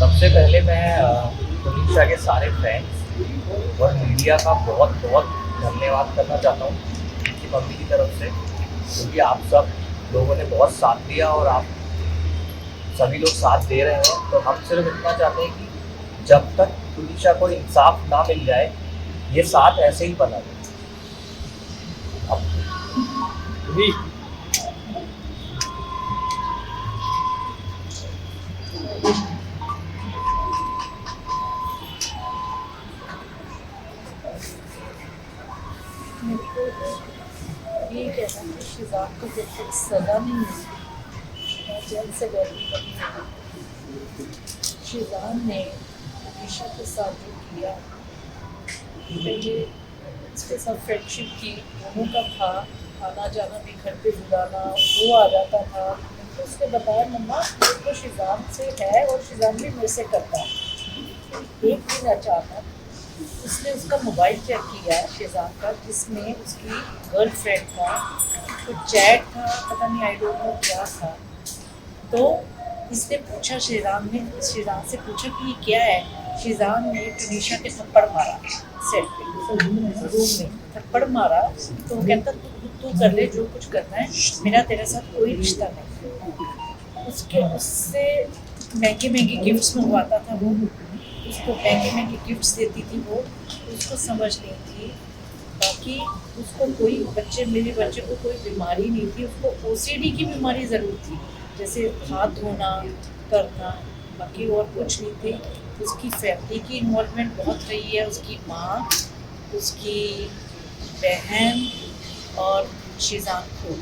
सबसे पहले मैं तनीषा के सारे फैंस और मीडिया का बहुत बहुत धन्यवाद करना चाहता हूँ उनकी मम्मी की तरफ से, क्योंकि आप सब लोगों ने बहुत साथ दिया और आप सभी लोग साथ दे रहे हैं। तो हम सिर्फ इतना चाहते हैं कि जब तक तनीषा को इंसाफ ना मिल जाए ये साथ ऐसे ही बना रहे। जी मेरे को ये कहना कि शिजान को जब तक सज़ा नहीं मिली मैं जेल से बैठी बनी। शिजान ने तनीषा के साथ जो किया, पहले उसके साथ फ्रेंडशिप की, दोनों का था, आना जाना भी घर पे बुलाना, वो आ जाता था। तो उसने बताया मम्मा मेरे को शिजान से है और शिजान भी मेरे से करता है। एक दिन अचानक उसने उसका मोबाइल चेक किया शिजान का, जिसमें उसकी गर्लफ्रेंड का कुछ चैट था, पता नहीं आई डोंट नो क्या था। तो इसने पूछा, शिजान से पूछा कि ये क्या है। शिजान ने तनीषा के थप्पड़ मारा, सेट पे रूम में थप्पड़ मारा। तो वो कहता तू कर ले जो कुछ करना है, मेरा तेरे साथ कोई रिश्ता नहीं। उससे महंगे महंगे गिफ्ट्स मंगवाता था वो, उसको महंगे महंगे गिफ्ट्स देती थी वो, उसको समझ नहीं थी। बाकी उसको कोई मेरे बच्चे को कोई बीमारी नहीं थी, उसको ओसीडी की बीमारी ज़रूर थी, जैसे हाथ धोना करना, बाकी और कुछ नहीं थी। उसकी फैमिली की इन्वॉल्वमेंट बहुत रही है, उसकी माँ, उसकी बहन और शिजान को।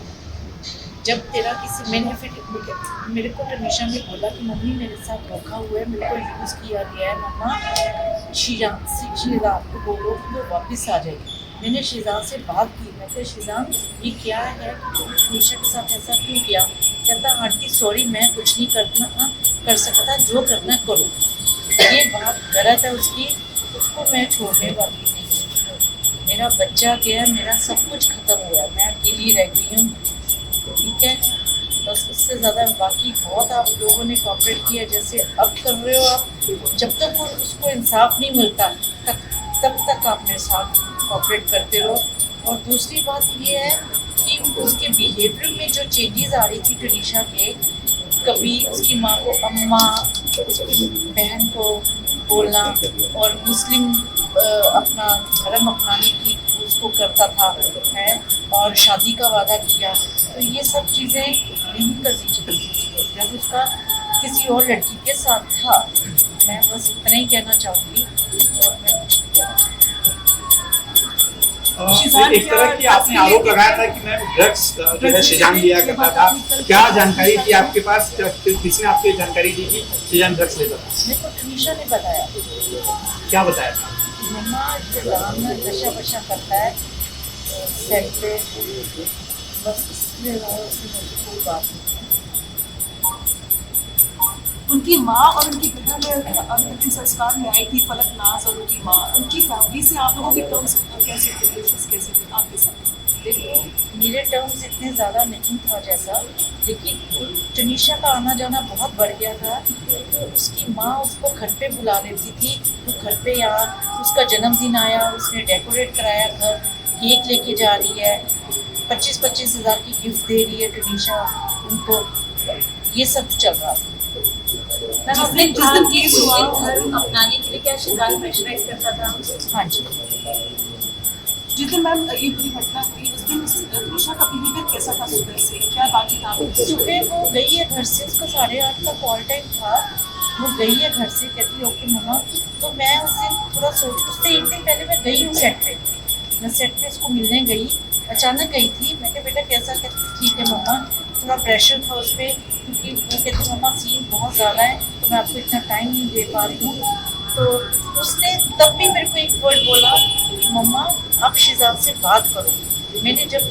जब तेरा किसी मेरे को तनीषा ने बोला कि मम्मी मेरे साथ धोखा हुआ है, मेरे को यूज़ किया गया है मम्मा, शिजान को बोलो कि वो वापस आ जाएगी। मैंने शिजान से बात की, मैं कहा शिजान ये क्या है कि तुमने तनीषा के साथ ऐसा क्यों किया। कहता आंटी सॉरी मैं कुछ नहीं कर सकता, जो करना करो। ये बात गलत है उसकी, उसको मैं छोड़ने वाली नहीं हूँ। मेरा बच्चा गया, मेरा सब कुछ ख़त्म हुआ, मैं अकेली रह गई हूँ, ठीक है। बस उससे ज़्यादा बाकी बहुत आप लोगों ने कॉपरेट किया जैसे अब कर रहे हो आप। जब तक उसको इंसाफ नहीं मिलता तब तक आप मेरे साथ कॉपरेट करते रहो। और दूसरी बात ये है कि उसके बिहेवियर में जो चेंजेस आ रही थी तनीषा के, कभी उसकी माँ को अम्मा, उसकी बहन को बोलना, और मुस्लिम अपना धर्म अपनाने की उसको करता था है, और शादी का वादा किया। तो ये सब चीज़ें नहीं करनी चाहिए थी जब उसका किसी और लड़की के साथ था। मैं बस इतना ही कहना चाहूँगी। और मैं एक तरह की आपने आरोप लगाया था कि मैम ड्रग्स जो है शिजान लिया करता था, क्या जानकारी थी आपके पास, किसने आपको जानकारी दी कि शिजान ड्रग्स लेता था? मेरे को तनीषा ने बताया। क्या बताया था? मम्मा शिजान नशा वशा करता है सेट पे, बस इसलिए उसने मुझे कोई बात नहीं। उनकी माँ और उनकी बहन अंतिम संस्कार में आई थी, फलक नाज और उनकी माँ, उनकी फैमिली से आप लोगों के टर्म्स कैसे थे आपके साथ? देखो मेरे टर्म्स इतने ज़्यादा नहीं था जैसा, लेकिन तनीषा का आना जाना बहुत बढ़ गया था। तो उसकी माँ उसको घर पे बुला लेती थी, तो घर पे यहाँ उसका जन्मदिन आया, उसने डेकोरेट कराया घर, केक लेके जा रही है, 25-25 हज़ार की गिफ्ट दे रही है तनीषा उनको, ये सब चल रहा था। जिस दिन केस हुआ धर्म अपनाने के लिए क्या शिजान प्रेशराइज करता था? हाँ जी। जिस दिन मैम ये पूरी घटना हुई उस दिन तनीषा का बिहेवियर कैसा था? सुबह से क्या बातचीत आपने? सुबह वो गई है घर से, उसका 8:30 का कॉल टाइम था, वो गई है घर से, कहती ओके मम्मा। तो मैं उस दिन थोड़ा उससे एक दिन पहले मैं गई हूँ सेट पे, मैं सेट पे उसको मिलने गई, अचानक गई थी। मैं कहा बेटा कैसा, कहती ठीक है मम्मा, थोड़ा प्रेशर था उस पर, क्योंकि वो कहती मम्मा सीन बहुत ज़्यादा है तो मैं आपको इतना टाइम नहीं दे पा रही हूँ। तो उसने तब भी मेरे को एक वर्ड बोला कि मम्मा आप शिजान से बात करो। मैंने जब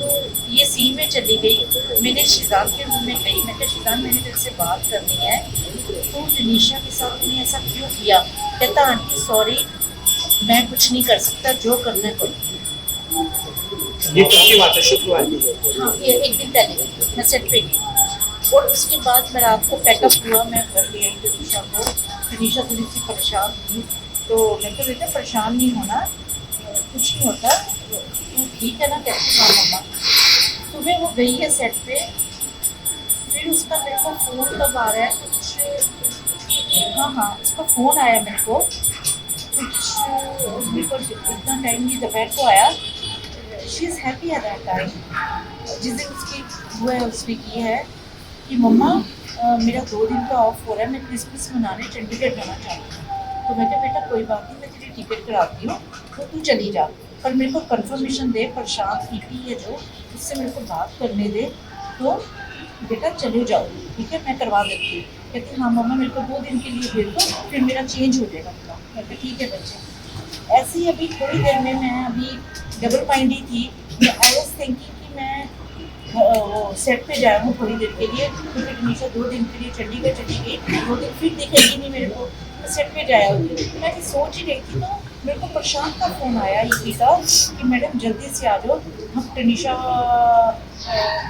ये सीन में चली गई, मैंने शिजान के रूम में गई, मैं कहा शिजान मैंने तेरे से बात करनी है, तो तनीषा के साथ मैंने ऐसा क्यों किया। कहता आंटी सॉरी मैं कुछ नहीं कर सकता, जो करना करो। ये कब की बात है? शुक्रवार की? हाँ ये एक दिन पहले मैं सेट पे गई, और उसके बाद मैं रात को पैकअप हुआ, मैं घर ले आई तनीषा को। तनीषा थोड़ी सी परेशान थी, तो मैं तो बेटा परेशान नहीं होना, कुछ नहीं होता, तू ठीक है ना, कैसे हाँ मम्मा। सुबह वो गई है सेट पे, फिर उसका मेरे को फ़ोन कब आ रहा है कुछ, हाँ उसका फ़ोन आया मेरे को कुछ, मेरे को इतना टाइम नहीं दोपहर को आया। She is happy at that time, जिस दिन उसकी वो है उसने की है कि मम्मा मेरा 2 दिन का ऑफ हो रहा है, मैं क्रिसमस मनाने चंडीगढ़ जाना चाहती हूँ। तो मैं कहा बेटा कोई बात नहीं, मैं तेरी टिकट कराती हूँ, तो तू चली जा, पर मेरे को कंफर्मेशन दे, प्रशांत ईटी है जो, उससे मेरे को बात करने दे, तो बेटा चले जाओ, ठीक है मैं करवा देती हूँ। कहती हाँ मम्मा मेरे को 2 दिन के लिए भेज दो, फिर मेरा चेंज हो जाएगा पूरा। मैं कहा ठीक है बच्चे। ऐसे ही अभी थोड़ी देर में मैं अभी डबल माइंडी थी, आई वॉज थिंकिंग कि मैं वो सेट पे जाया हूँ थोड़ी देर के लिए, क्योंकि तनीषा 2 दिन के लिए चंडीगढ़ चली गई, 2 दिन फिर दिखेगी नहीं मेरे को, मैं सेट पे जाया हूँ। मैं भी सोच ही रही थी, तो मेरे को प्रशांत का फ़ोन आया ईटी का कि मैडम जल्दी से आ जाओ, हम तनीषा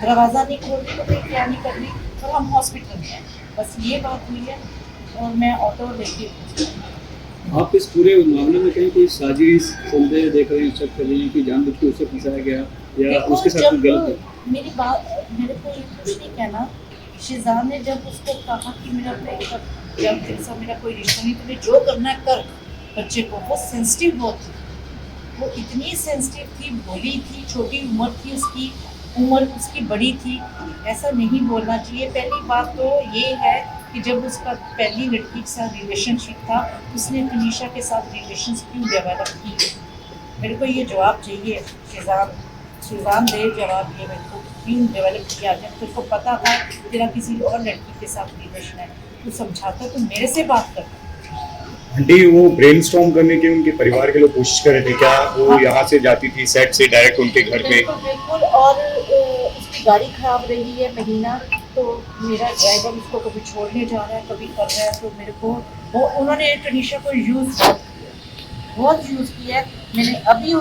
दरवाज़ा नहीं खोल रही, तो क्या नहीं कर रही, और हम हॉस्पिटल में हैं, बस ये बात हुई है। और मैं ऑटो लेके आप इस पूरे मामले में कहीं कोई साजिश संदेह देख रहे हैं, शक कर रही हैं कि जानबूझ के उसे फंसाया गया या देखो, उसके साथ कुछ गलत है? मेरी बात, मेरे को ये कुछ नहीं कहना। शिजान ने जब उसको कहा कि मेरा ब्रेकअप, जब तेरे साथ मेरा कोई रिश्ता नहीं, तुम्हें जो करना है कर, बच्चे को, वो सेंसिटिव बहुत थी, वो इतनी सेंसिटिव थी, भोली थी, छोटी उम्र थी उसकी, उम्र उसकी बड़ी थी, ऐसा नहीं बोलना चाहिए। पहली बात तो ये है कि जब उसका पहली लड़की के साथ रिलेशनशिप था, उसने तनीषा के साथ रिलेशन क्यों डेवलप की? मेरे को ये जवाब चाहिए, शिजान दे जवाब, ये मेरे को क्यों डेवलप किया? जब तेरे को पता था तेरा किसी और लड़की के साथ रिलेशन है, तू समझाता, तो मेरे से बात करता। आंटी वो ब्रेनस्टॉर्म करने के उनके परिवार के लोग कोशिश कर रहे थे क्या? वो यहाँ से जाती थी सेट से डायरेक्ट उनके घर पे? बिल्कुल बिल्कुल, और उसकी गाड़ी खराब रही है महीना, तो मेरा ड्राइवर उसको कभी छोड़ने जा रहा है, कभी कर रहा है, तो मेरे को वो उन्होंने तनीषा को बहुत यूज़ किया है। मैंने अभी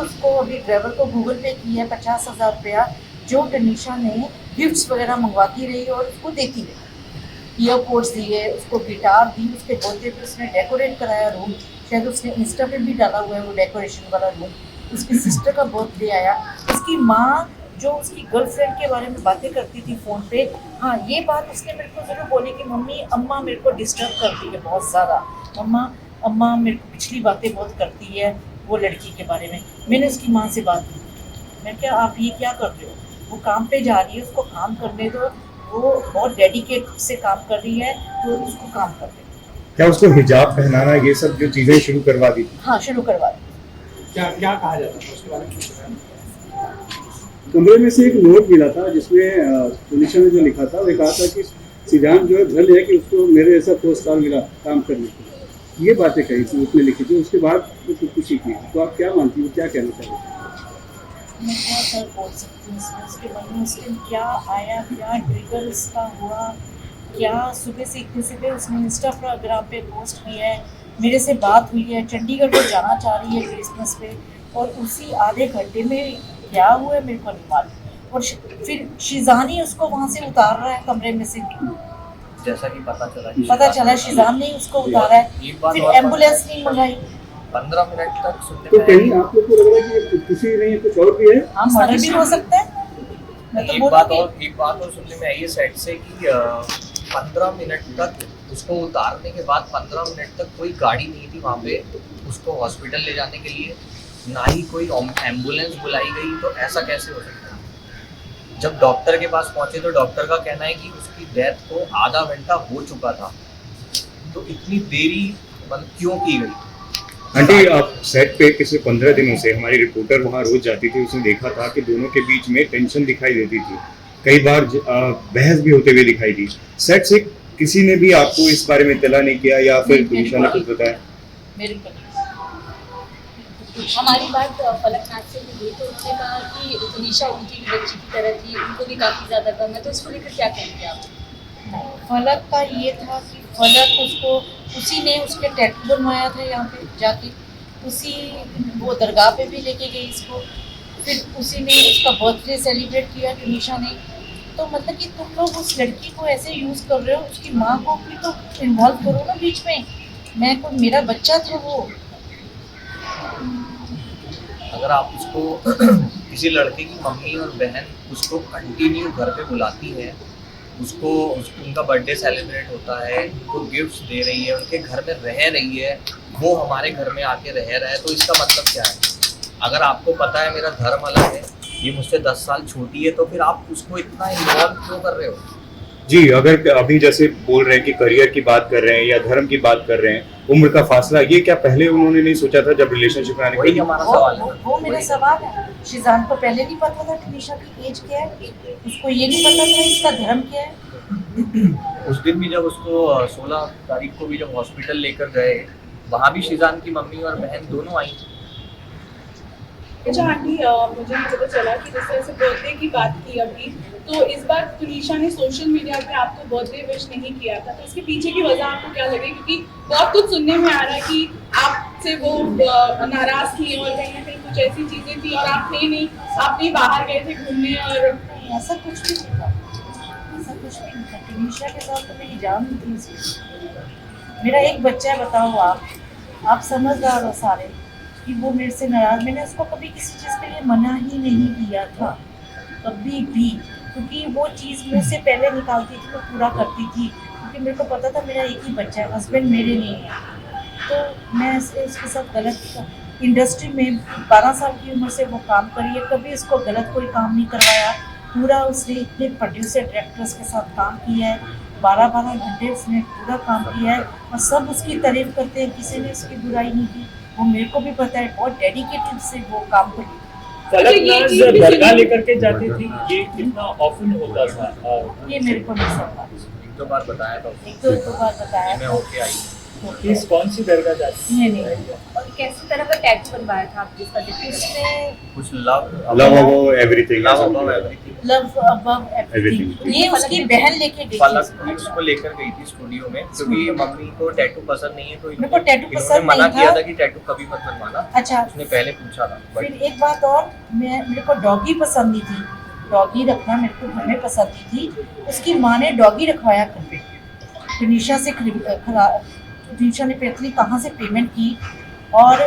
ड्राइवर को गूगल पे किया है 50,000 रुपया, जो तनीषा ने गिफ्ट्स वगैरह मंगवाती रही और उसको देती रही, ईयरपोड्स दिए, उसको गिटार दी, उसके बर्थडे पे उसने डेकोरेट कराया रूम, शायद उसने इंस्टा पे भी डाला हुआ है वो डेकोरेशन वाला रूम। उसकी सिस्टर का बर्थडे आया, उसकी माँ जो उसकी गर्लफ्रेंड के बारे में बातें करती थी फ़ोन पे, हाँ ये बात उसने मेरे को ज़रूर बोली कि मम्मी अम्मा मेरे को डिस्टर्ब करती है बहुत ज़्यादा, अम्मा मेरे को पिछली बातें बहुत करती है वो लड़की के बारे में। मैंने उसकी माँ से बात की, मैं क्या आप ये क्या कर रहे हो? वो काम पे जा रही है, उसको काम करने दो, वो बहुत डेडिकेट से काम कर रही है, तो उसको काम कर रही है। क्या उसको हिजाब पहनाना ये सब जो चीजें शुरू करवा दी थी? हाँ शुरू करवा दी। क्या क्या कहा जाता है उसके बारे में कुछ बताएं? कमरे में से एक नोट मिला था जिसमें तनीषा ने जो लिखा था वो कहा था कि शिजान जो है धन है कि उसको मेरे जैसा 4 स्टार मिला काम करने के लिए, ये बातें कही थी उसने लिखी थी। उसके बाद वो खुदकुशी की, तो आप क्या मानती हो, क्या कहना चाहते हैं? मैं क्या सर बोल सकती हूँ इसमें, उसके मन में उस दिन क्या आया, क्या ट्रिगर उसका हुआ, क्या सुबह से इतने सुबह उसने इंस्टाग्राम पे पोस्ट किया है, मेरे से बात हुई है, चंडीगढ़ को जाना चाह रही है क्रिसमस पे, और उसी आधे घंटे में क्या हुआ है मेरे को नहीं मालूम। और फिर शिजान ही उसको वहाँ से उतार रहा है कमरे में से, जैसा कि पता चला शिजान ने उसको उतारा है, फिर एम्बुलेंस नहीं मंगाई। 15 मिनट तक सुनने तो में कहीं आप लोग को लग रहा है कि किसी नहीं कुछ और भी है? हाँ मर्डर भी हो सकता है। मैं तो एक बोल बात रही और सुनने में आई है सेट से कि 15 मिनट तक उसको उतारने के बाद 15 मिनट तक कोई गाड़ी नहीं थी वहाँ पे उसको हॉस्पिटल ले जाने के लिए, ना ही कोई एम्बुलेंस बुलाई गई। तो ऐसा कैसे हो सकता है? जब डॉक्टर के पास पहुंचे तो डॉक्टर का कहना है कि उसकी डेथ को आधा घंटा हो चुका था, तो इतनी देरी क्यों की गई? आंटी आप सेट पे पिछले 15 दिनों से हमारी रिपोर्टर वहाँ रोज जाती थी, उसने देखा था कि दोनों के बीच में टेंशन दिखाई देती थी, कई बार बहस भी होते हुए दिखाई दी। सेट से किसी ने भी आपको इस बारे में इत्तला नहीं किया या फिर तनीषा ने कुछ बताया? मेरे को हमारी बात फलकनाथ से हुई तो उन्होंने कहा कि तनीषा उनकी भी बच्ची की तरह थी, उनको भी काफ़ी ज़्यादा कम है, तो इसको लेकर क्या कहेंगे आप? फलक का ये था कि फलक उसको उसी ने उसके टैटू बनवाया था यहाँ पे जाके, उसी वो दरगाह पे भी लेके गई इसको, फिर उसी ने उसका बर्थडे सेलिब्रेट किया तनीषा ने। तो मतलब कि तुम लोग उस लड़की को ऐसे यूज़ कर रहे हो, उसकी माँ को भी तो इन्वॉल्व करो ना बीच में। मैं कोई मेरा बच्चा था वो। अगर आप उसको किसी लड़के की मम्मी और बहन उसको कंटिन्यू घर पे बुलाती है, उनका बर्थडे सेलिब्रेट होता है, उनको गिफ्ट्स दे रही है, उनके घर में रह रही है, वो हमारे घर में आके रह रहा है, तो इसका मतलब क्या है? अगर आपको पता है मेरा धर्म अलग है, ये मुझसे 10 साल छोटी है, तो फिर आप उसको इतना इन्वॉल्व क्यों कर रहे हो? जी, अगर अभी जैसे बोल रहे हैं कि करियर की बात कर रहे हैं या धर्म की बात कर रहे हैं, उम्र का फासला, ये क्या पहले उन्होंने नहीं सोचा था जब रिलेशनशिप में आने वही के? हमारा सवाल है। वो मेरा सवाल है। शिजान को पहले नहीं पता था टनीशा की एज क्या है, उसको ये नहीं पता था इसका धर्म क्या है। उस दिन भी जब उसको 16 तारीख को भी जब हॉस्पिटल लेकर गए, वहाँ भी शिजान की मम्मी और बहन दोनों आई। अच्छा आंटी, मुझे पता चला कि जिस तरह से बर्थडे की बात की अभी, तो इस बार तुनिशा ने सोशल मीडिया पे आपको बर्थडे विश नहीं किया था, तो इसके पीछे की वजह आपको क्या लगी? क्योंकि बहुत कुछ सुनने में आ रहा है कि आपसे वो नाराज थी और कहीं ना कहीं कुछ ऐसी चीजें थी और आप नहीं आपने बाहर गए थे घूमने और नहीं, ऐसा कुछ भी नहीं था, ऐसा कुछ भी नहीं था। टनीशा के साथ तो मेरी जान थी इसकी। मेरा एक बच्चा है, बताओ आप समझदार हो सारे कि वो मेरे से नाराज। मैंने उसको कभी किसी चीज़ के लिए मना ही नहीं किया था, कभी भी, क्योंकि वो चीज़ मुझ से पहले निकालती थी, मैं पूरा करती थी, क्योंकि मेरे को पता था मेरा एक ही बच्चा है, हस्बैंड मेरे नहीं है। तो मैं उसके साथ गलत इंडस्ट्री में 12 साल की उम्र से वो काम करी है, कभी उसको गलत कोई काम नहीं करवाया। पूरा उसने इतने प्रोड्यूसर डायरेक्टर्स के साथ काम किया है, 12-12 घंटे उसने पूरा काम किया है और सब उसकी तारीफ करते हैं, किसी ने उसकी बुराई नहीं की। वो मेरे को भी पता है, बहुत डेडिकेटेड से वो काम करी। फलकनाज दरगाह लेकर के जाती थी, ये कितना ऑफन होता था? ये मेरे को नहीं समझा, 1-2 बार बताया था उसने। 1-2 बार बताया मैं था। होके आई। किस कौन सी दरगाह जाती थी? नहीं और कैसी तरह का टैग बनवाया था आप जिसका उसने कुछ love love above everything, love above everything. Love above everything, ये उसकी बहन लेके गई थी। फलक भी उसको लेकर गई थी स्टूडियो में, क्योंकि मम्मी को टैटू पसंद नहीं है, तो मेरे को टैटू इन्होंने पसंद मना नहीं किया था। था कि टैटू कभी मत बनवाना। अच्छा, उसने पहले पूछा था, फिर बट एक बात और, मेरे को डॉगी पसंद नहीं थी, डॉगी रखना मेरे को घर में पसंद नहीं थी। उसकी माँ ने डॉगी रखवाया घर पे, टनीशा से टनीशा ने इतनी कहाँ से पेमेंट की, और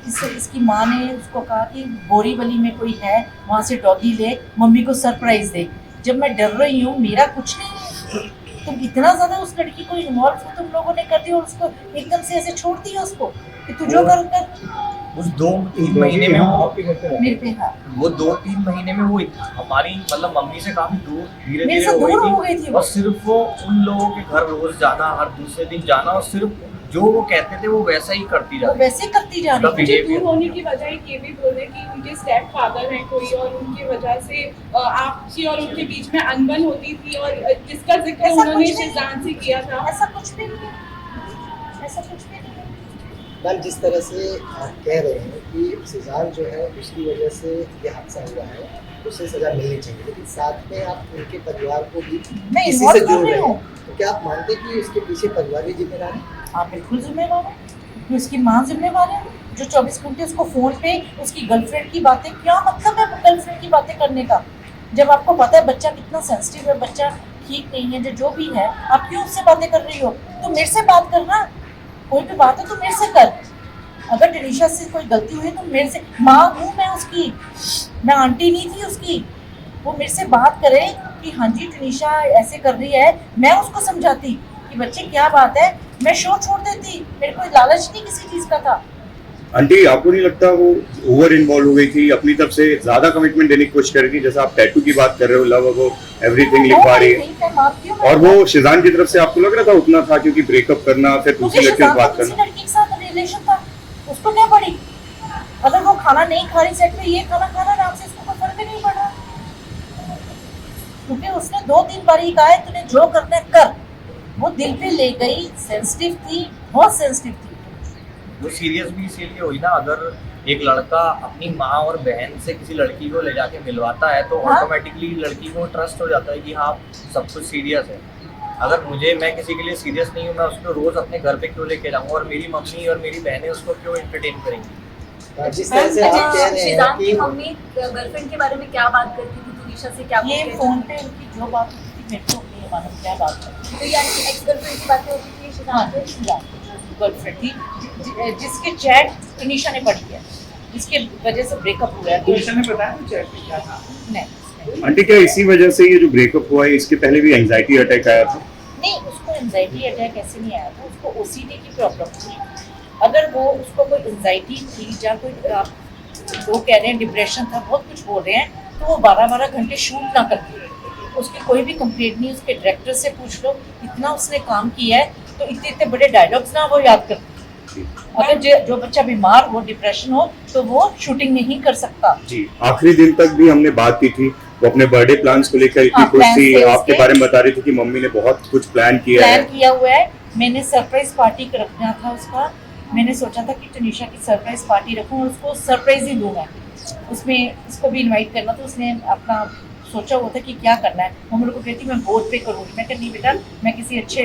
इसकी माँ ने उसको कहा कि बोरीवली में कोई है, वहाँ से डॉगी ले, मम्मी को सरप्राइज दे। जब मैं डर रही हूँ, मेरा कुछ नहीं है, तुम इतना ज़्यादा उस लड़की को इन्वॉल्व तुम लोगों ने कर दिया और उसको एकदम से ऐसे छोड़ दिया उसको कि तू जो कर। उस 2-3 महीने में मेरे पे हाँ, वो 2-3 महीने में वो हमारी मतलब मम्मी से काफी दूर धीरे मेरे धीरे से दूर हो हो गई गई थी थी, वो। और सिर्फ वो उन लोगों के घर रोज जाना, हर दूसरे दिन जाना, और सिर्फ जो वो कहते थे वो वैसा ही करती वो जाती। वैसे करती जा रही मतलब थी। मुझे behavior- दूर होने की वजह ये भी बोले कि उनके स्टेप फादर हैं कोई, और उनकी वजह से आपकी और उनके बीच में अनबन होती थी, और जिसका जिक्र ऐसा उन्होंने कुछ नहीं। शिजान से किया था। ऐसा कुछ भी नहीं है, ऐसा कुछ भी नहीं है। मैम, जिस तरह से आप कह रहे हैं कि शिजान जो है उसकी वजह से ये हादसा हुआ है, उसे सजा मिलनी चाहिए, लेकिन साथ में आप उनके परिवार को भी मैं इसी involve से कर जोड़ रही रहे हूँ। हैं, तो क्या आप मानते हैं कि उसके पीछे परिवार भी जिम्मेदार है? आप बिल्कुल जिम्मेवार है, कि उसकी माँ जिम्मेवार है, जो 24 घंटे उसको फोन पे उसकी गर्लफ्रेंड की बातें, क्या मतलब है गर्लफ्रेंड की बातें करने का, जब आपको पता है बच्चा कितना सेंसिटिव है, बच्चा ठीक नहीं है, जो भी है, आप क्यों उससे बातें कर रही हो? तो मेरे से बात करना, कोई भी बात है तो मेरे से कर। अगर टनीशा से कोई गलती हुई तो मेरे से, माँ हूँ मैं उसकी, मैं आंटी नहीं थी उसकी। वो मेरे से बात करे कि हाँ जी टनीशा ऐसे कर रही है, मैं उसको समझाती कि बच्चे क्या बात है, मैं शो छोड़ देती, मेरे को लालच नहीं किसी चीज़ का था। आंटी, आपको नहीं लगता वो ओवर इन्वॉल्व हो गई थी, अपनी तरफ से ज्यादा कमिटमेंट देने की कोशिश कर रही थी? जैसा आप टैटू की बात कर रहे हो, लव अबव एवरीथिंग लिखवा रही है, मैं मानती हूँ, और वो शिजान की तरफ से आपको लग रहा था उतना था, क्योंकि ब्रेकअप करना, फिर क्योंकि दूसरी लड़की से शिजान बात का किसी करना। लड़की के साथ रिलेशन था, उसको क्या पड़ी? अगर वो खाना नहीं खा रही सेट में, ये खाना खाना आराम से, इसको कोई फर्क ही नहीं पड़ रहा, क्योंकि उसने 2-3 बार ही कहा है तूने जो करना है कर। वो दिल पे ले गई, सेंसिटिव थी, बहुत सेंसिटिव थी। वो सीरियस भी इसीलिए हुई ना, अगर एक लड़का अपनी माँ और बहन से किसी लड़की को ले जाके मिलवाता है तो हाँ? ऑटोमेटिकली लड़की को ट्रस्ट हो जाता है कि हाँ सब कुछ सीरियस है। अगर मैं किसी के लिए सीरियस नहीं हूँ, मैं उसको रोज अपने घर पे क्यों लेके जाऊँगा, और मेरी मम्मी और मेरी बहनें उसको क्यों एंटरटेन करेंगी? जिस तरह से आप कह रहे हैं शिजान कि की मम्मी गर्लफ्रेंड के बारे में क्या बात करती थी, तुनिशा से क्या ये पूछते थे? फोन पे उनकी जो बात होती थी मेरे को नहीं मालूम क्या बात है। तो यानी एक्स गर्लफ्रेंड की बातें होती थी हाँ, शिजान से? गर्लफ्रेंड थी जिसके चैट तनीषा ने पढ़ी है, जिसके वजह से ब्रेकअप हुआ है। तुलिशा ने बताया था चैट में क्या था? नहीं आंटी क्या इसी वजह से ये जो ब्रेकअप हुआ है इसके पहले भी एंजाइटी अटैक आया था? नहीं, उसको एंजाइटी अटैक ऐसे नहीं आया था, उसको ओसीडी की प्रॉब्लम थी। अगर वो उसको कोई एंजाइटी थी या कोई वो कह रहे हैं डिप्रेशन था, बहुत कुछ बोल रहे हैं, तो वो 12-12 घंटे शूट ना करती। उसकी कोई भी कंप्लेंट नहीं, उसके डायरेक्टर से पूछ लो, इतना उसने काम किया है तो इतने इतने बड़े डायलॉग्स ना वो याद करती। अगर जो बच्चा बीमार हो, डिप्रेशन हो, तो वो शूटिंग नहीं कर सकता। जी, आखिरी दिन तक भी हमने बात की थी, वो अपने बर्थडे प्लान्स को लेकर इतनी खुश थी, आपके बारे में बता रही थी कि मम्मी ने बहुत कुछ प्लान किया हुआ है। मैंने सरप्राइज पार्टी रखना था उसका, मैंने सोचा था कि तनीषा की सरप्राइज पार्टी रखूं और उसको सरप्राइज ही दूंगा, उसमें इसको भी इनवाइट करना। तो उसने अपना सोचा हुआ था कि क्या करना है। वो मेरे को कहती मैं बोर्ड पे करूँगी, मैं कहा नहीं बेटा, मैं किसी अच्छे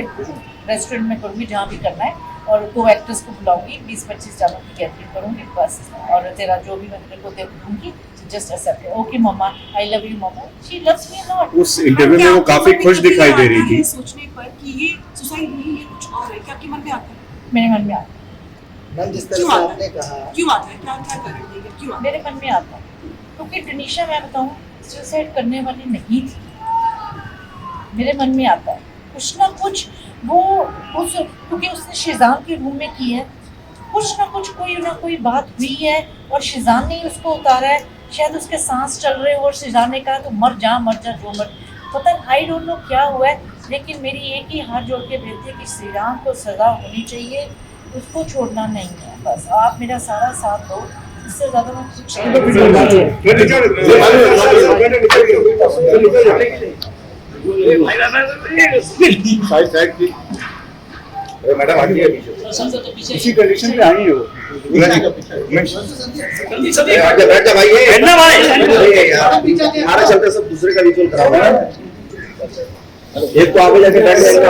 रेस्टोरेंट में करूँगी जहाँ भी करना है, और 2 एक्टर्स को बुलाऊंगी, 20-25 जनों की गैदरिंग करूँगी बस, और तेरा जो भी मैं तेरे को दे दूँगी, just accept. Okay mama, I love you mama, she loves me lot. उस इंटरव्यू में वो काफी खुश दिखाई दे रही थी। सोचने पर कि ये सुसाइड नहीं है, कुछ और है, क्या आपके मन में आता है? मेरे मन में आता है। मैम जिस तरह क्यों से आता आपने कहा, क्यों आता है? क्या क्या कारण है ये? क्यों आता है? मेरे मन में आता है क्योंकि तनीषा, मैं बताऊँ, सुसाइड करने वाली नहीं थी। मेरे मन में आता है कुछ ना कुछ, वो उस क्योंकि उसने शिजान के रूम में की है, कुछ ना कुछ कोई ना कोई बात हुई है और शिजान ने ही उसको उतारा है। शायद उसके सांस चल रहे हो और शिजान ने कहा तो मर जा जो मर, पता आई डोंट नो क्या हुआ है। लेकिन मेरी एक ही हाथ जोड़ के बेनती है कि श्रीराम को सजा होनी चाहिए, उसको छोड़ना नहीं है। बस आप मेरा सारा साथ दो, इससे ज्यादा मैं कुछ मैडम आगे इसी कंडीशन पे आई हो। बैठ जा भाई, हमारा चलते सब दूसरे का रिचुअल कराओ। एक तो आगे जाके बैठ जाएगा।